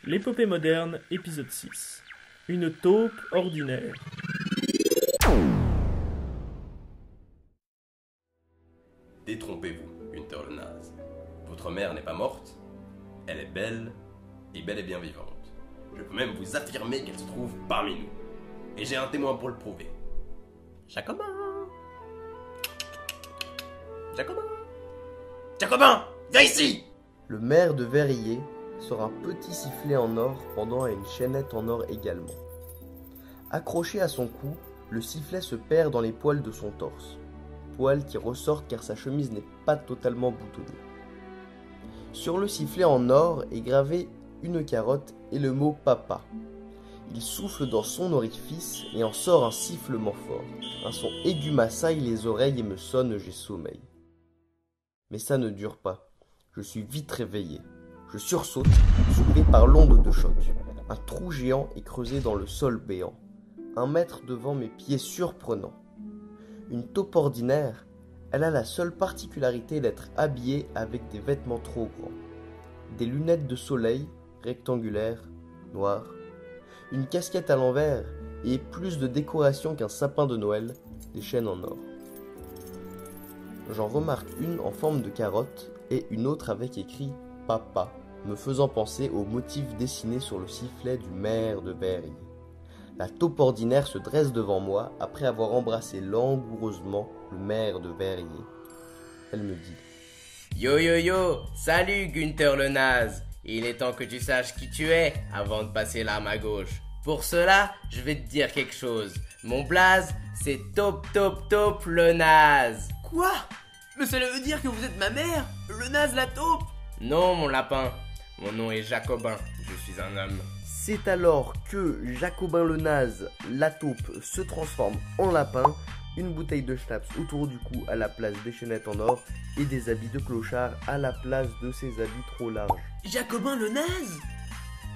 L'épopée moderne, épisode 6. Une taupe ordinaire. Détrompez-vous, Günther le naze. Votre mère n'est pas morte, elle est belle et bel et bien vivante. Je peux même vous affirmer qu'elle se trouve parmi nous. Et j'ai un témoin pour le prouver. Jacobin! Jacobin! Jacobin! Viens ici! Le maire de Verrier sort un petit sifflet en or pendant à une chaînette en or également. Accroché à son cou, le sifflet se perd dans les poils de son torse. Poils qui ressortent car sa chemise n'est pas totalement boutonnée. Sur le sifflet en or est gravé une carotte et le mot papa. Il souffle dans son orifice et en sort un sifflement fort. Un son aigu m'assaille les oreilles et me sonne, j'ai sommeil. Mais ça ne dure pas. Je suis vite réveillé. Je sursaute, soulevé par l'onde de choc. Un trou géant est creusé dans le sol béant. 1 mètre devant mes pieds surprenants. Une taupe ordinaire, elle a la seule particularité d'être habillée avec des vêtements trop grands. Des lunettes de soleil, rectangulaires, noires. Une casquette à l'envers et plus de décoration qu'un sapin de Noël, des chaînes en or. J'en remarque une en forme de carotte et une autre avec écrit « Papa », me faisant penser au motif dessiné sur le sifflet du maire de Verrier. La taupe ordinaire se dresse devant moi après avoir embrassé langoureusement le maire de Verrier. Elle me dit « Yo yo yo, salut Günther le naze. Il est temps que tu saches qui tu es avant de passer l'arme à gauche. Pour cela, je vais te dire quelque chose. Mon blaze, c'est Taupe le naze. » Quoi? Mais cela veut dire que vous êtes ma mère? Le naze la taupe? Non mon lapin, mon nom est Jacobin, je suis un homme. C'est alors que Jacobin le naze, la taupe, se transforme en lapin, une bouteille de schnapps autour du cou à la place des chaînettes en or et des habits de clochard à la place de ses habits trop larges. Jacobin le naze?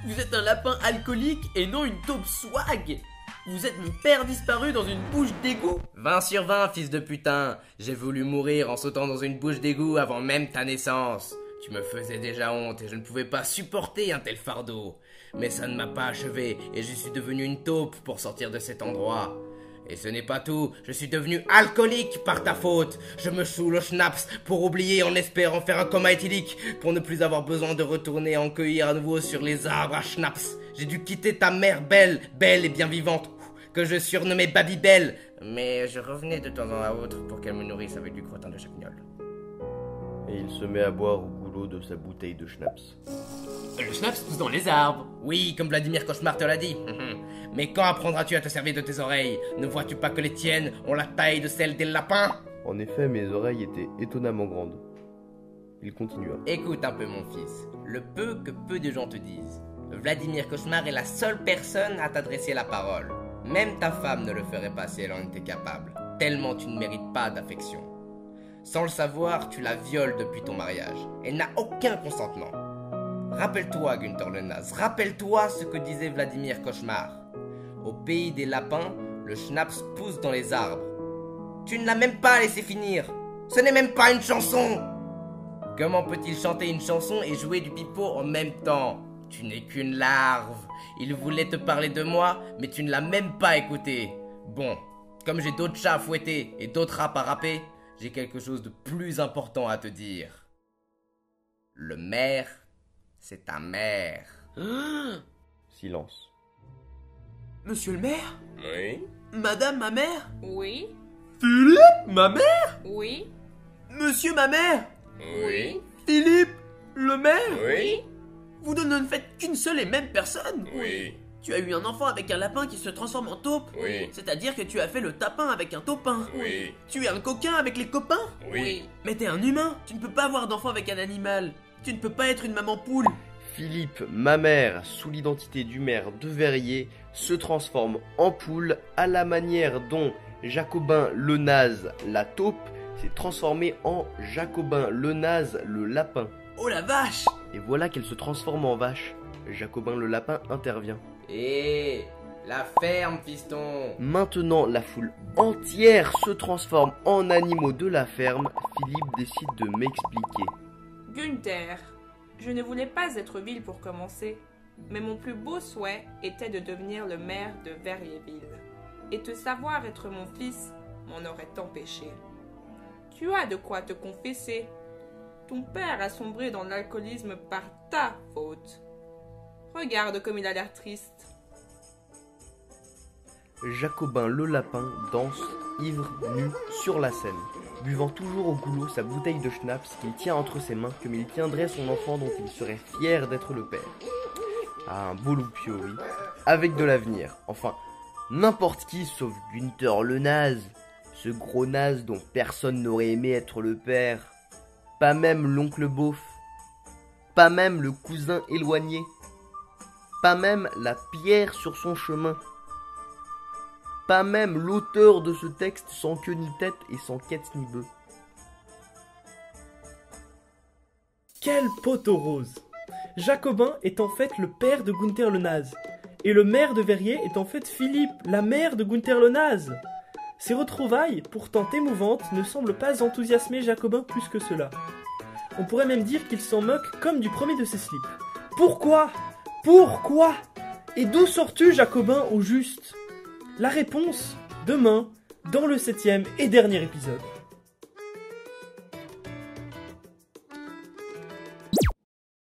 Vous êtes un lapin alcoolique et non une taupe swag? Vous êtes mon père disparu dans une bouche d'égout? 20 sur 20, fils de putain. J'ai voulu mourir en sautant dans une bouche d'égout avant même ta naissance. Tu me faisais déjà honte et je ne pouvais pas supporter un tel fardeau. Mais ça ne m'a pas achevé et je suis devenu une taupe pour sortir de cet endroit. Et ce n'est pas tout, je suis devenu alcoolique par ta faute. Je me saoule au schnapps pour oublier en espérant faire un coma éthylique, pour ne plus avoir besoin de retourner en cueillir à nouveau sur les arbres à schnapps. J'ai dû quitter ta mère belle et bien vivante, que je surnommais Babybel. Mais je revenais de temps en autre pour qu'elle me nourrisse avec du crottin de chaquignol. Et il se met à boire au goulot de sa bouteille de schnapps. Le schnapps pousse dans les arbres. Oui, comme Vladimir Cauchemar te l'a dit. Mais quand apprendras-tu à te servir de tes oreilles? Ne vois-tu pas que les tiennes ont la taille de celle des lapins? En effet, mes oreilles étaient étonnamment grandes. Il continua. Écoute un peu mon fils, le peu que peu de gens te disent. Vladimir Cauchemar est la seule personne à t'adresser la parole. Même ta femme ne le ferait pas si elle en était capable, tellement tu ne mérites pas d'affection. Sans le savoir, tu la violes depuis ton mariage. Elle n'a aucun consentement. Rappelle-toi, Günther le naze, rappelle-toi ce que disait Vladimir Cauchemar. Au pays des lapins, le schnapps pousse dans les arbres. Tu ne l'as même pas laissé finir. Ce n'est même pas une chanson. Comment peut-il chanter une chanson et jouer du pipeau en même temps? Tu n'es qu'une larve. Il voulait te parler de moi, mais tu ne l'as même pas écouté. Bon, comme j'ai d'autres chats à fouetter et d'autres rats à râper, j'ai quelque chose de plus important à te dire. Le maire, c'est ta mère. Silence. Monsieur le maire? Oui? Madame ma mère? Oui, Philippe ma mère? oui, Monsieur ma mère? Oui? Philippe le maire? Oui? Vous ne faites qu'une seule et même personne? Oui? Tu as eu un enfant avec un lapin qui se transforme en taupe? Oui? C'est-à-dire que tu as fait le tapin avec un taupin? Oui? Tu es un coquin avec les copains? Oui? Mais t'es un humain, tu ne peux pas avoir d'enfant avec un animal. Tu ne peux pas être une maman poule. Philippe, ma mère, sous l'identité du maire de Verrier, se transforme en poule à la manière dont Jacobin le naze, la taupe, s'est transformé en Jacobin le naze, le lapin. Oh la vache! Et voilà qu'elle se transforme en vache. Jacobin le lapin intervient. Hé, la ferme, fiston. Maintenant, la foule entière se transforme en animaux de la ferme. Philippe décide de m'expliquer. Günther, je ne voulais pas être vil pour commencer, Mais mon plus beau souhait était de devenir le maire de Verriéville. Et te savoir être mon fils m'en aurait empêché. Tu as de quoi te confesser. Ton père a sombré dans l'alcoolisme par ta faute. Regarde comme il a l'air triste. Jacobin le lapin danse, ivre, nu, sur la scène, buvant toujours au goulot sa bouteille de schnapps qu'il tient entre ses mains comme il tiendrait son enfant dont il serait fier d'être le père. Ah, un beau loupio, oui. Avec de l'avenir. Enfin, n'importe qui sauf Günther le naze. Ce gros naze dont personne n'aurait aimé être le père. Pas même l'oncle beauf. Pas même le cousin éloigné. Pas même la pierre sur son chemin. Pas même l'auteur de ce texte sans queue ni tête et sans quête ni bœuf. Quel poteau rose! Jacobin est en fait le père de Günther le naze. Et le maire de Verrier est en fait Philippe, la mère de Günther le naze. Ces retrouvailles, pourtant émouvantes, ne semblent pas enthousiasmer Jacobin plus que cela. On pourrait même dire qu'il s'en moque comme du premier de ses slips. Pourquoi? Pourquoi? Et d'où sors-tu, Jacobin, au juste? La réponse, demain, dans le 7e et dernier épisode.